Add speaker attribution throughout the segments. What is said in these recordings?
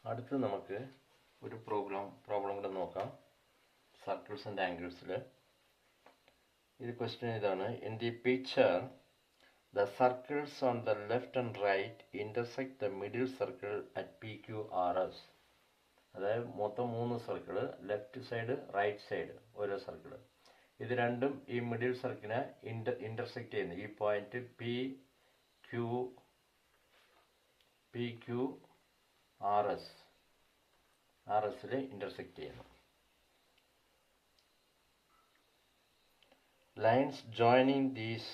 Speaker 1: അടുത്ത് നമുക്ക് ഒരു പ്രോബ്ലം കൂടെ നോക്കാം. സർക്കിൾസ് ആൻഡ് ആംഗിൾസിൽ ഇത് ക്വസ്റ്റ്യൻ ഇതാണ്. In the picture the circles on the left and right intersect the middle circle at PQRS. അതായത് മൊത്തം 3 circle, left side right side ഓരോ സർക്കിള്. ഇത് രണ്ടും ഈ മിഡിൽ സർക്കിളിനെ ഇന്റർസെക്റ്റ് ചെയ്യുന്നു. ഈ പോയിന്റ് RSൽ ഇന്റർസെക്റ്റ് ചെയ്യുന്നു. Lines joining these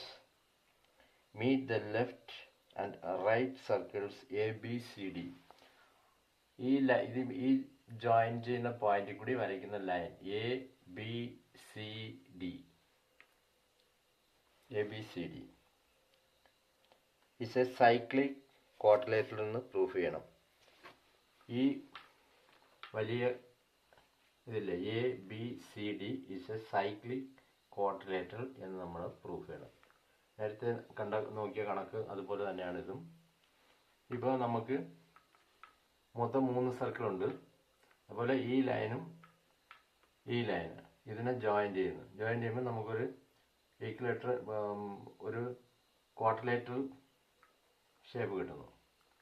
Speaker 1: meet the left and right circles ABCD. ഈ ജോയിൻ ചെയ്യുന്ന പോയിന്റിൽ കൂടി വരയ്ക്കുന്ന line ABCD is a cyclic quadrilateral എന്ന് പ്രൂഫ് ചെയ്യണം. ഈ വലിയ ഇതില്ലേ ABCD is a cyclic quadrilateral എന്ന് നമ്മൾ പ്രൂഫ് ചെയ്യണം. നേരത്തെ നോക്കിയ കണക്ക് അതുപോലെ തന്നെയാണ് ഇതും. ഇപ്പോൾ നമുക്ക് മൊത്തം 3 സർക്കിളുണ്ട്. അതുപോലെ ഈ ലൈനും ഈ ലൈന് ഇതിനെ ജോയിൻ ചെയ്യുമ്പോൾ നമുക്കൊരു ഒരു ക്വാഡ്രിലേറ്ററൽ ഷേപ്പ് കിട്ടുന്നു.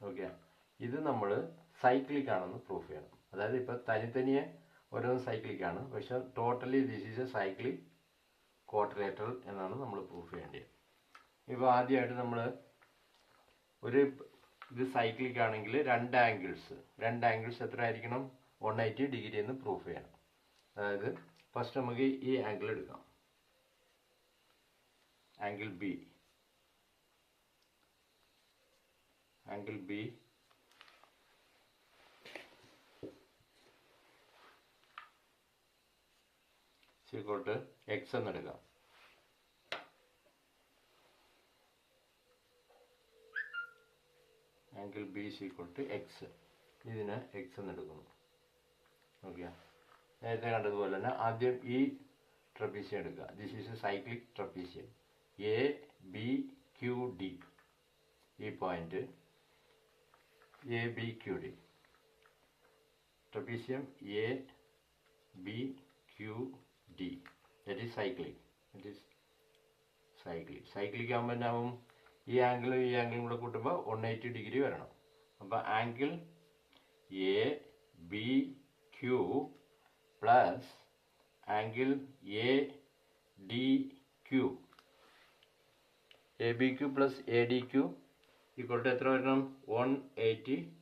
Speaker 1: ഓക്കെ, ഇത് നമ്മൾ സൈക്ലിക് ആണെന്ന് പ്രൂഫ് ചെയ്യണം. അതായത് ഇപ്പോൾ തനിയെ ഓരോന്നും സൈക്ലിക് ആണ്, പക്ഷെ totally this is A cyclic quadrilateral എന്നാണ് നമ്മൾ പ്രൂഫ് ചെയ്യേണ്ടത്. ഇപ്പോൾ ആദ്യമായിട്ട് നമ്മൾ ഇത് സൈക്ലിക് ആണെങ്കിൽ രണ്ട് ആംഗിൾസ് എത്ര ആയിരിക്കണം? 180 ഡിഗ്രി എന്ന് പ്രൂഫ് ചെയ്യണം. അതായത് ഫസ്റ്റ് നമുക്ക് ഈ ആംഗിൾ എടുക്കാം, ആംഗിൾ ബി = x എന്നെടുക്കാം. Angle B = x. ഇതിന് x എന്നെടുക്കുന്നു. ഓക്കെ, നേരത്തെ കണ്ടതുപോലെ തന്നെ ആദ്യം ഈ ട്രപ്പീസിയം എടുക്കുക. This is A cyclic trapezium. ABQD, ഈ point ABQD, trapezium ABQD, that is cyclic. Cyclic ആകുമ്പോൾ എന്നാവും? ഈ ആംഗിളും കൂടെ കൂട്ടുമ്പോൾ 180 ഡിഗ്രി വരണം. അപ്പോൾ angle ABQ plus angle ABQ plus ADQ = എത്ര വരണം? 180